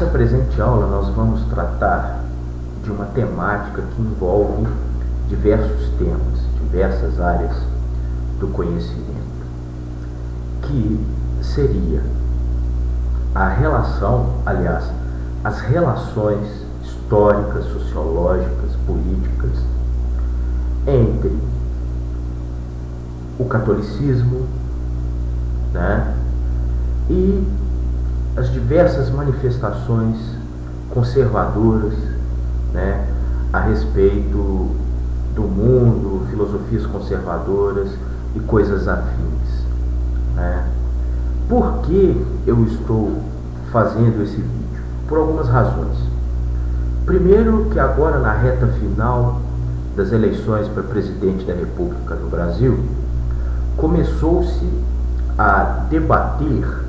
Nessa presente aula nós vamos tratar de uma temática que envolve diversos temas, diversas áreas do conhecimento, que seria a relação, aliás, as relações históricas, sociológicas, políticas entre o catolicismo, né, e as diversas manifestações conservadoras, né, a respeito do mundo, filosofias conservadoras e coisas afins, né? Por que eu estou fazendo esse vídeo? Por algumas razões. Primeiro, que agora na reta final das eleições para presidente da República no Brasil, começou-se a debater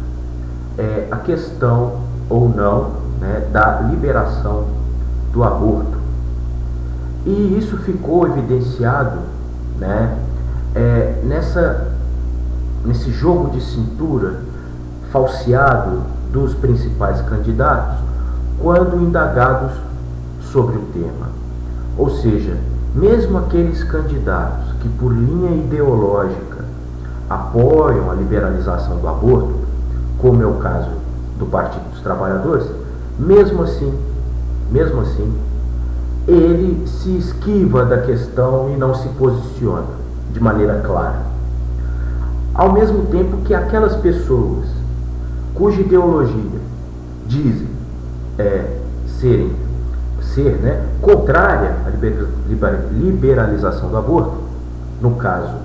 a questão ou não, né, da liberação do aborto. E isso ficou evidenciado, né, nesse jogo de cintura falseado dos principais candidatos quando indagados sobre o tema. Ou seja, mesmo aqueles candidatos que por linha ideológica apoiam a liberalização do aborto, como é o caso do Partido dos Trabalhadores, mesmo assim, ele se esquiva da questão e não se posiciona de maneira clara. Ao mesmo tempo que aquelas pessoas cuja ideologia dizem ser, né, contrária à liberalização do aborto, no caso,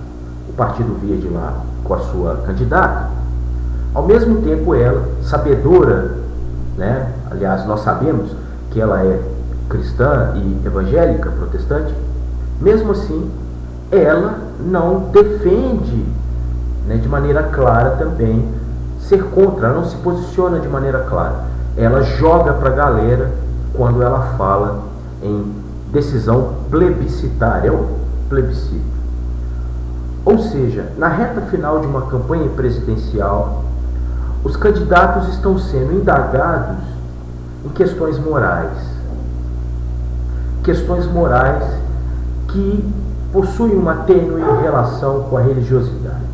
o Partido Verde lá com a sua candidata, ao mesmo tempo ela, sabedora, né, aliás, nós sabemos que ela é cristã e evangélica, protestante, mesmo assim, ela não defende, né, de maneira clara também ser contra, ela não se posiciona de maneira clara. Ela joga para a galera quando ela fala em decisão plebiscitária, é o plebiscito. Ou seja, na reta final de uma campanha presidencial, os candidatos estão sendo indagados em questões morais. Questões morais que possuem uma tênue relação com a religiosidade.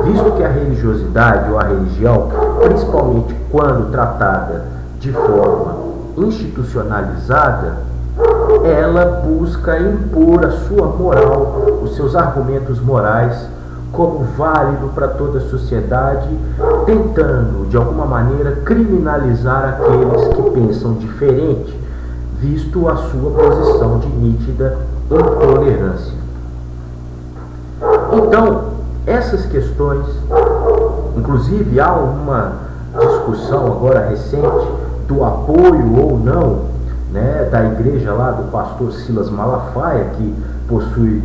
Visto que a religiosidade ou a religião, principalmente quando tratada de forma institucionalizada, ela busca impor a sua moral, os seus argumentos morais, como válido para toda a sociedade, tentando, de alguma maneira, criminalizar aqueles que pensam diferente, visto a sua posição de nítida intolerância. Então, essas questões, inclusive há uma discussão agora recente do apoio ou não, né, da igreja lá do pastor Silas Malafaia, que possui,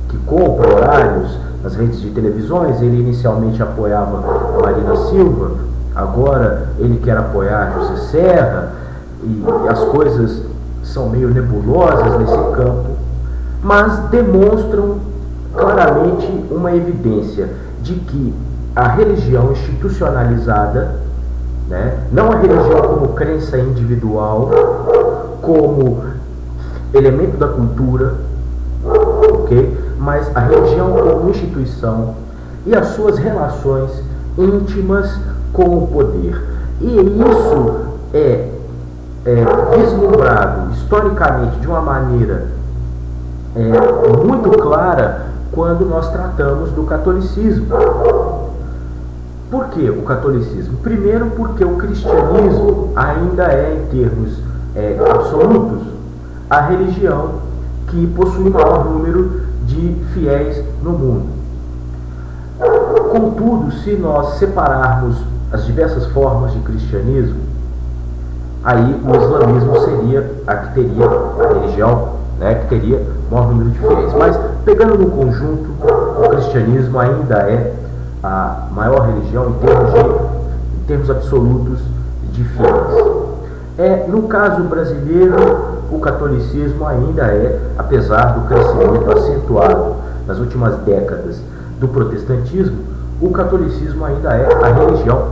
que compra horários nas redes de televisões. Ele inicialmente apoiava a Marina Silva, agora ele quer apoiar José Serra, e as coisas são meio nebulosas nesse campo, mas demonstram claramente uma evidência de que a religião institucionalizada, né, não a religião como crença individual, como elemento da cultura, ok? Mas a religião como instituição e as suas relações íntimas com o poder. E isso é vislumbrado historicamente de uma maneira muito clara quando nós tratamos do catolicismo. Por que o catolicismo? Primeiro, porque o cristianismo ainda é, em termos absolutos, a religião que possui o maior número de fiéis no mundo. Contudo, se nós separarmos as diversas formas de cristianismo, aí o islamismo seria a que teria a religião, né, que teria o maior número de fiéis. Mas, pegando no conjunto, o cristianismo ainda é a maior religião em termos absolutos de fiéis. No caso brasileiro, o catolicismo ainda apesar do crescimento acentuado nas últimas décadas do protestantismo, o catolicismo ainda é a religião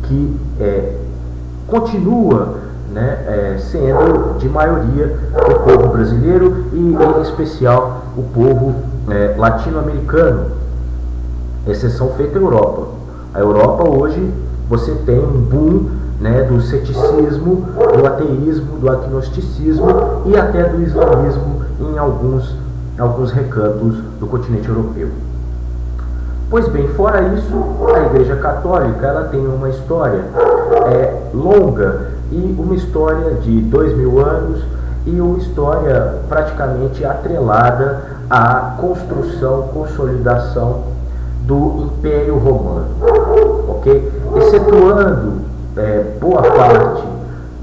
que continua, né, sendo de maioria o povo brasileiro e em especial o povo latino-americano, exceção feita a Europa. A Europa hoje você tem um boom, né, do ceticismo, do ateísmo, do agnosticismo e até do islamismo em alguns recantos do continente europeu. Pois bem, fora isso, a Igreja Católica ela tem uma história longa e uma história de 2000 anos e uma história praticamente atrelada à construção, consolidação do Império Romano, ok? Excetuando boa parte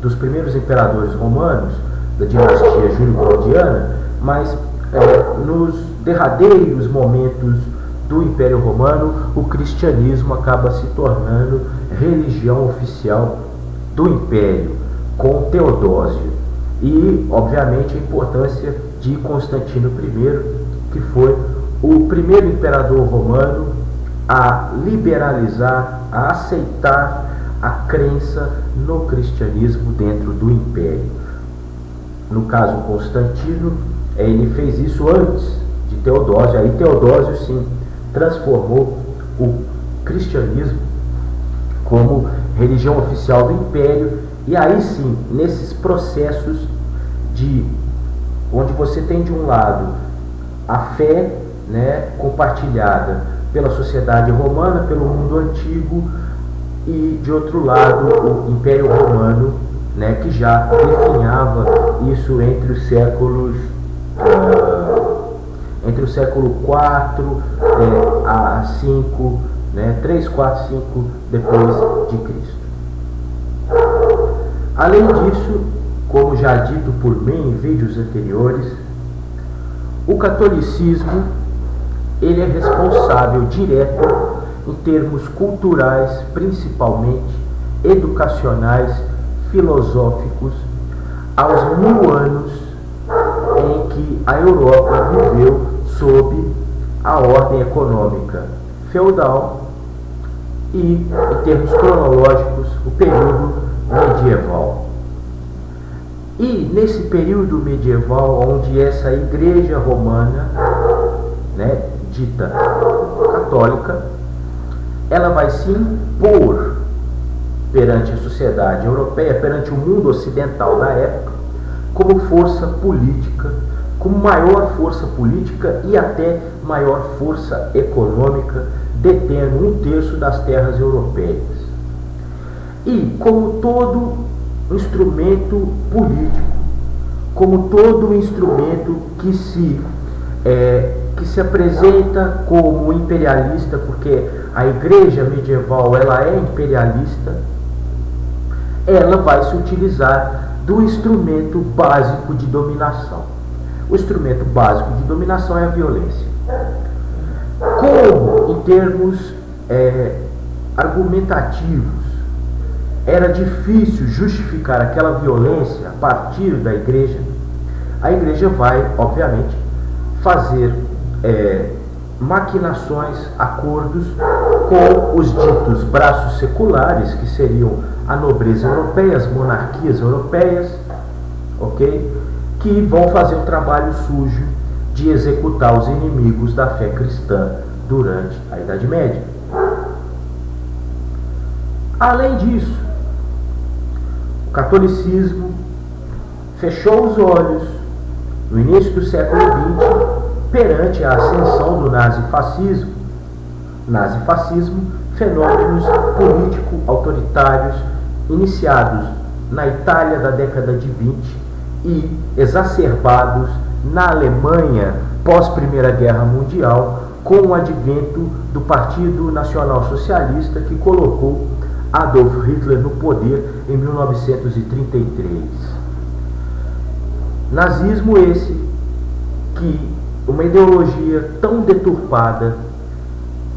dos primeiros imperadores romanos da dinastia Júlio-Claudiana, mas nos derradeiros momentos do Império Romano, o cristianismo acaba se tornando religião oficial do Império, com Teodósio. E, obviamente, a importância de Constantino I, que foi o primeiro imperador romano a liberalizar, a aceitar a crença no cristianismo dentro do Império. No caso, Constantino, ele fez isso antes de Teodósio. Aí Teodósio, sim, transformou o cristianismo como religião oficial do Império, e aí sim, nesses processos onde você tem de um lado a fé, né, compartilhada pela sociedade romana, pelo mundo antigo, e de outro lado o Império Romano, né, que já definhava isso entre os séculos IV a 5, né, 3, 4, 5 depois de Cristo. Além disso, como já dito por mim em vídeos anteriores, o catolicismo ele é responsável direto em termos culturais, principalmente educacionais, filosóficos, aos 1000 anos em que a Europa viveu sob a ordem econômica feudal e, em termos cronológicos, o período medieval. E nesse período medieval, onde essa igreja romana, né, dita católica, ela vai se impor perante a sociedade europeia, perante o mundo ocidental da época, como força política, como maior força política e até maior força econômica, detendo 1/3 das terras europeias. E como todo instrumento político, como todo instrumento que se apresenta como imperialista, porque a igreja medieval ela é imperialista, ela vai se utilizar do instrumento básico de dominação. O instrumento básico de dominação é a violência. Como, em termos argumentativos, era difícil justificar aquela violência a partir da igreja, a igreja vai, obviamente, fazer maquinações, acordos com os ditos braços seculares, que seriam a nobreza europeia, as monarquias europeias, ok? Que vão fazer um trabalho sujo de executar os inimigos da fé cristã durante a Idade Média. Além disso, o catolicismo fechou os olhos no início do século XX perante a ascensão do nazifascismo. Nazifascismo, fenômenos político-autoritários iniciados na Itália da década de 20 e exacerbados na Alemanha pós-Primeira Guerra Mundial, com o advento do Partido Nacional Socialista, que colocou Adolf Hitler no poder em 1933. Nazismo esse que uma ideologia tão deturpada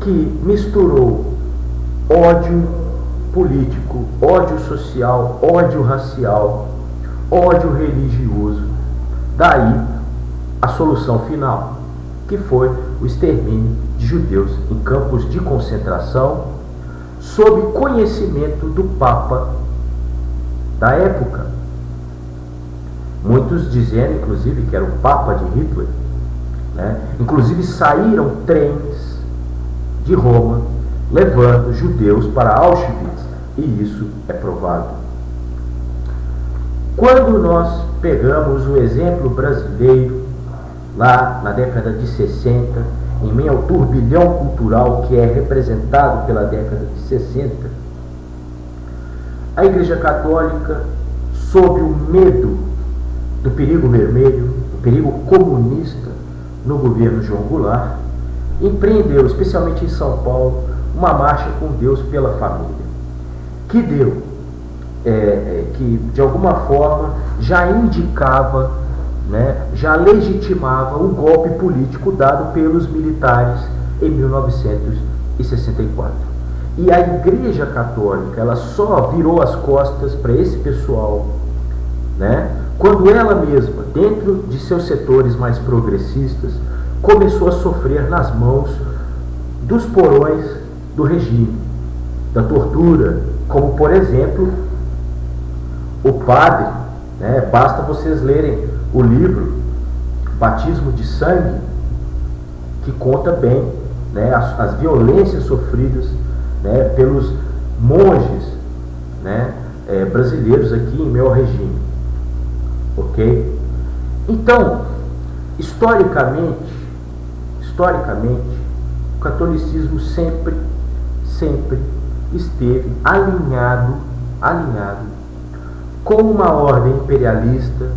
que misturou ódio político, ódio social, ódio racial, ódio religioso. Daí a solução final, que foi o extermínio de judeus em campos de concentração, sob conhecimento do Papa da época. Muitos dizendo, inclusive, que era o Papa de Hitler, né? Inclusive saíram trens de Roma levando judeus para Auschwitz, e isso é provado. Quando nós pegamos o exemplo brasileiro, lá na década de 60, em meio ao turbilhão cultural que é representado pela década de 60, a Igreja Católica, sob o medo do perigo vermelho, do perigo comunista no governo João Goulart, empreendeu, especialmente em São Paulo, uma marcha com Deus pela família, que deu, que de alguma forma já indicava, né, já legitimava o golpe político dado pelos militares em 1964. E a Igreja Católica, ela só virou as costas para esse pessoal, né, quando ela mesma, dentro de seus setores mais progressistas, começou a sofrer nas mãos dos porões do regime, da tortura, como por exemplo o padre, né, basta vocês lerem o livro Batismo de Sangue, que conta bem, né, as violências sofridas, né, pelos monges, né, brasileiros aqui em meu regime. Ok? Então, historicamente, o catolicismo sempre esteve alinhado com uma ordem imperialista,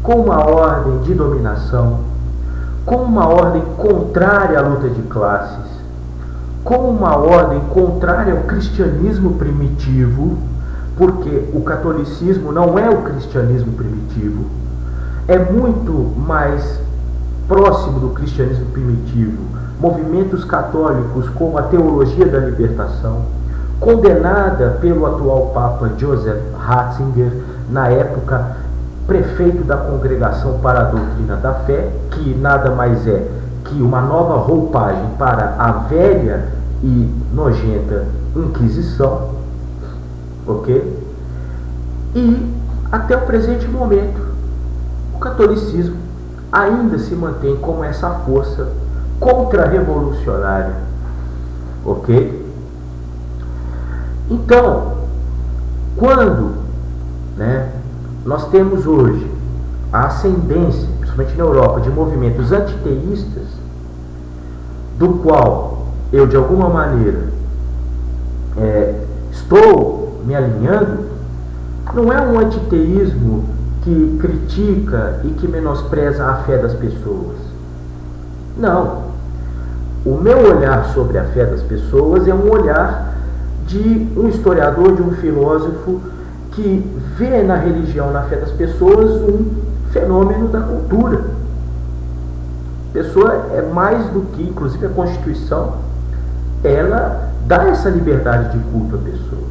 com uma ordem de dominação, com uma ordem contrária à luta de classes, com uma ordem contrária ao cristianismo primitivo, porque o catolicismo não é o cristianismo primitivo, é muito mais próximo do cristianismo primitivo movimentos católicos como a teologia da libertação, condenada pelo atual Papa Joseph Ratzinger, na época prefeito da Congregação para a Doutrina da Fé, que nada mais é que uma nova roupagem para a velha e nojenta Inquisição, ok? E até o presente momento, o catolicismo ainda se mantém como essa força contra-revolucionária, ok? Então, quando, né, nós temos hoje a ascendência, principalmente na Europa, de movimentos antiteístas, do qual eu de alguma maneira estou me alinhando, não é um antiteísmo que critica e que menospreza a fé das pessoas. Não. O meu olhar sobre a fé das pessoas é um olhar de um historiador, de um filósofo que vê na religião, na fé das pessoas, um fenômeno da cultura. A pessoa é mais do que, inclusive a Constituição, ela dá essa liberdade de culto à pessoa.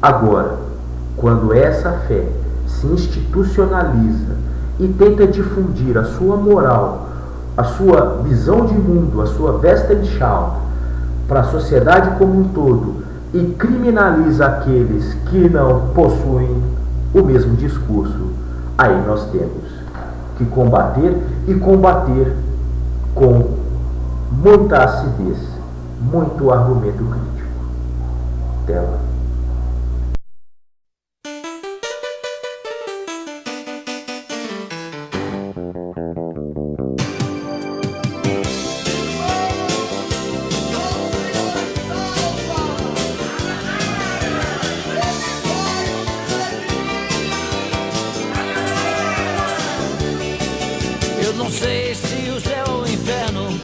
Agora, quando essa fé se institucionaliza e tenta difundir a sua moral, a sua visão de mundo, a sua Weltanschauung para a sociedade como um todo, e criminaliza aqueles que não possuem o mesmo discurso, aí nós temos que combater, e combater com muita acidez, muito argumento crítico. Até lá.